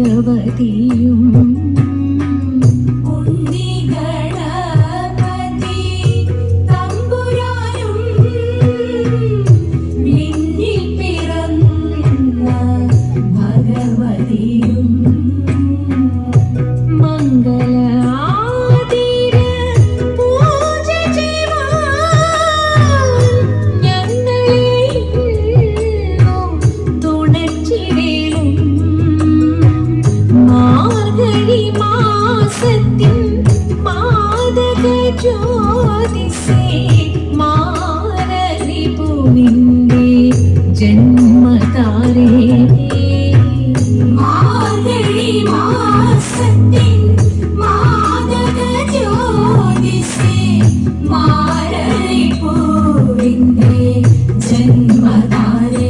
ഭഗവതിയും ജന്മതാരേ മാർഗഴി മാസത്തിൻ മാദക ജ്യോതിസേ മാരളി പൂവിന്റെ ജന്മതാരേ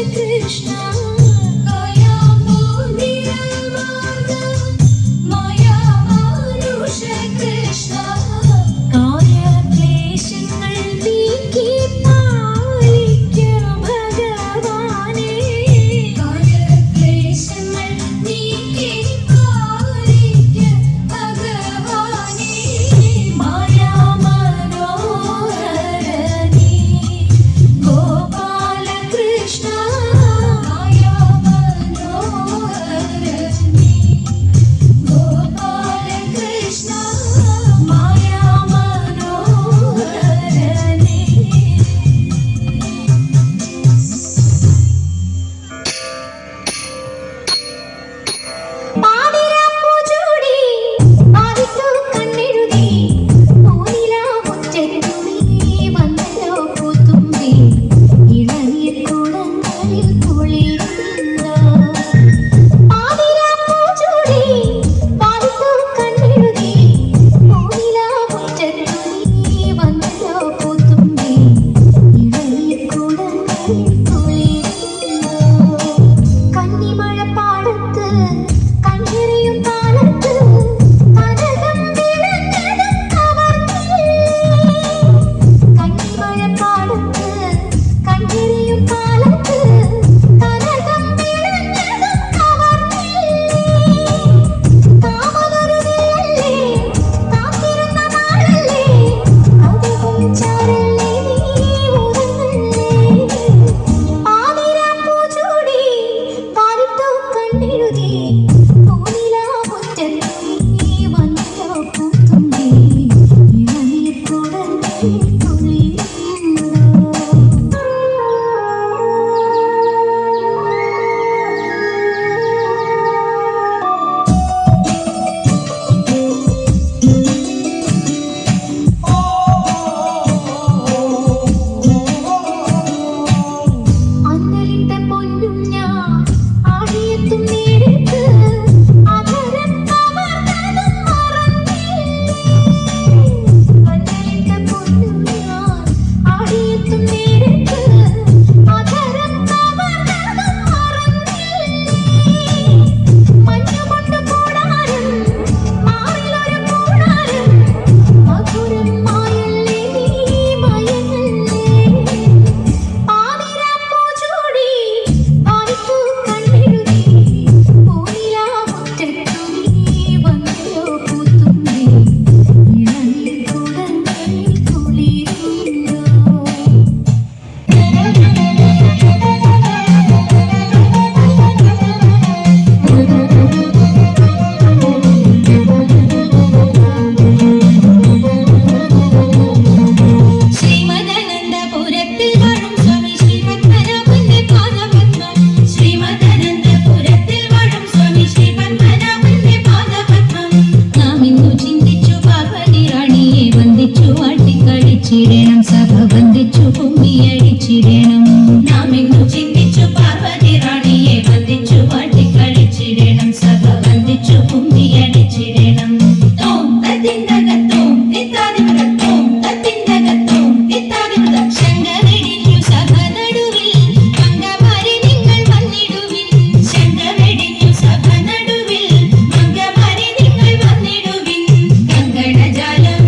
കൃഷ്ണ കായാമോദിരമാർഗ മായാ മാനുഷ കൃഷ്ണ കാര്യക്ലേശങ്ങൾ നീക്കി പാലിക്ക ഭഗവാനേ കാര്യക്ലേശങ്ങൾ നീക്കി പാലിക്ക ഭഗവാനേ മായാ മനോഹരനീ ഗോപാല കൃഷ്ണ മായാ മനോഹരനീ ഗോപാല കൃഷ്ണ മായാ മനോഹരനീ പാതിരാപ്പൂ ചൂടി പാതിത്തു കണ്ണെഴുതി പൂനിലാ മുറ്റത്തു നീ വന്നല്ലോ പൂത്തുമ്പി ഇളനീർ കുളങ്ങളിൽ കുളിരുന്നോ പാതിരാപ്പൂ ചൂടി പാതിത്തു കണ്ണെഴുതി പൂനിലാ മുറ്റത്തു നീ വന്നല്ലോ പൂത്തുമ്പി ഇളനീർ കുളങ്ങളിൽ കുളിരുന്നോ കന്നിമഴപ്പാടത്ത് കണ്ണെറിയും താളത്ത് കനകം വിളഞ്ഞതും കവർന്നില്ലേ കന്നിമഴപ്പാടത്ത് കണ്ണെറിയും താളത്ത് കനകം വിളഞ്ഞതും കവർന്നില്ലേ കാമനൊരുവിയല്ലേ കാത്തിരുന്ന നാളല്ലേ കൗതുകം ചാരല്ലേ നീ ഉറങ്ങല്ലേ പാതിരാപ്പൂ ചൂടി പാതിത്തു കണ്ണെഴുതി പൂനിലാ മുറ്റത്തു നീ വന്നല്ലോ പൂത്തുമ്പി ഇളനീർ കുളങ്ങളിൽ കുളിരുന്നോ അന്നലിട്ട പൊന്നും ഞാൻ ആടിയെത്തും നേരത്ത് അധരം കവർന്നതും മറന്നില്ലേ അന്നലിട്ട പൊന്നും ഞാൻ ആടിയെത്തും നേരത്ത് അധരം കവർന്നതും മറന്നില്ലേ മഞ്ഞുകൊണ്ട് കൂടാരം മാറിലൊരു കൂടാരം മധുരം മായല്ലേ നീ മയങ്ങല്ലേ പാതിരാപ്പൂ ചൂടി പാതിത്തു കണ്ണെഴുതി പൂനിലാ മുറ്റത്തു നീ വന്നല്ലോ പൂത്തുമ്പി ഇളനീർ കുളങ്ങളിൽ കുളിരുന്നോ ശ്രീമദനന്തപുരത്തിൽ വാഴും സ്വാമി ശ്രീപത്മനാഭന്റെ പാദപത്മം ശ്രീമദനന്തപുരത്തിൽ വാഴും സ്വാമി ശ്രീപത്മനാഭന്റെ പാദപത്മം നാം ഇന്നു ചിന്തിച്ചു പാർവതി റാണിയെ വന്ദിച്ചു വാട്ടിക്കളിച്ചിടണം സഭ വന്ദിച്ചു കുമ്മിയടിച്ചിടണം നാം ഇന്നു ചിന്തിച്ചു പാർവതി റാണിയെ വന്ദിച്ചു വാട്ടിക്കളിച്ചിടണം സഭ വന്ദിച്ചു കുമ്മിയടിച്ചിടണം തോം തത്തിന്തകത്തോം തിത്താതിമൃതത്തോം തത്തിന്തകത്തോം തിത്താതിമൃതം ശങ്കവെടിഞ്ഞു സഭ നടുവിൽ മംഗമാരെ നിങ്ങൾ വന്നിടുവിൻ ശങ്കവെടിഞ്ഞു സഭ നടുവിൽ മംഗമാരെ നിങ്ങൾ വന്നിടുവിൻ കങ്കണജാലം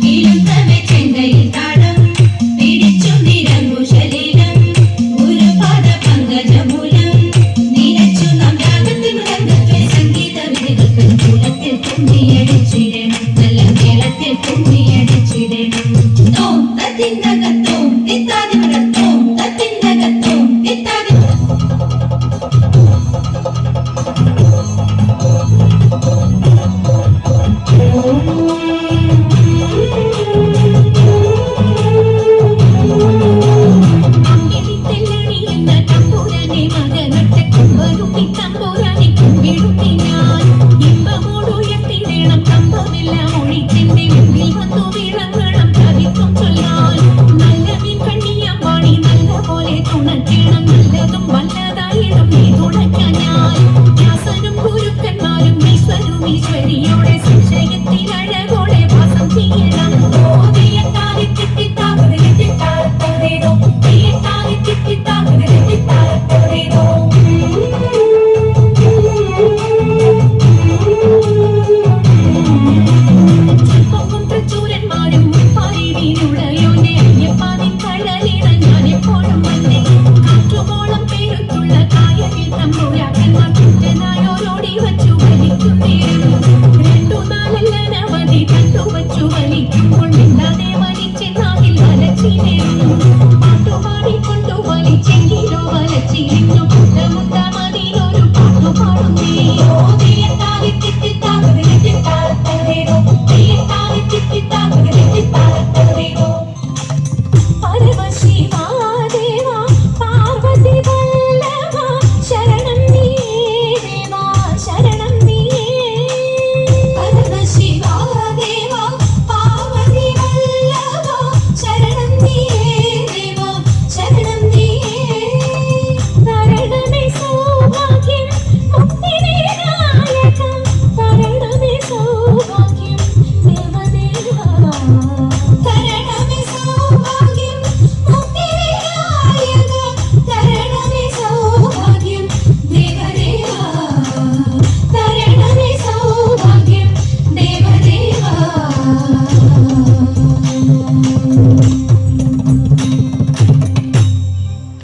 കീഴുത്തവെ ചെങ്കയിൽ താളം പിടിച്ചു നിരങ്കുശലീലം ഗുരുപാദ പങ്കജമൂലം നിരച്ചു നാം രാഗത്തിൽ മൃദംഗത്തിൽ സംഗീത വിധികൾക്ക് കുലത്തിൽ കുമ്മിയടിച്ചിടണം നല്ല മേളത്തിൽ കുമ്മിയടിച്ചിടണം തോം തത്തിന്തകത്തോം തിത്താതിമൃതത്തോം തത്തിന്തകത്തോം തിത്താതിമൃതം അമ്മിതിത്തെല്ലണിയുന്ന തമ്പുരാനെ മകനത്തെ കുമ്പരുത്തി തമ്പുരാനെ കുമ്പിടുത്തി ഞാൻ ഇമ്പമോടുയർത്തിടണം കമ്പമെല്ലാം ഒഴിച്ചെന്റെ മുന്നിൽ വന്നു വിളങ്ങണം കവിത്വം ചൊല്ലാൻ നല്ല മീൻ കണ്ണിയാൻ പാടി നല്ല പോലെ തുണയ്ക്കണം നല്ലതും വല്ലതായിടും നീ തുണയ്ക്കാൻ ഞാൻ വ്യാസനും ഗുരുക്കന്മാരും ഈശ്വരും ഈശ്വരിയോടെ സംശയത്തിൽ അഴകോടെ വാസം ചെയ്യണം ഓതിയത്താതി തിത്തിത്താകുന്ന തിത്തിത്താരത്തോടേതോ തീയത്താതി തിത്തിത്താകുന്ന തിത്തിത്താരത്തോ ഉലകിൽ തമ്പുരാക്കന്മാർ കുറ്റനാ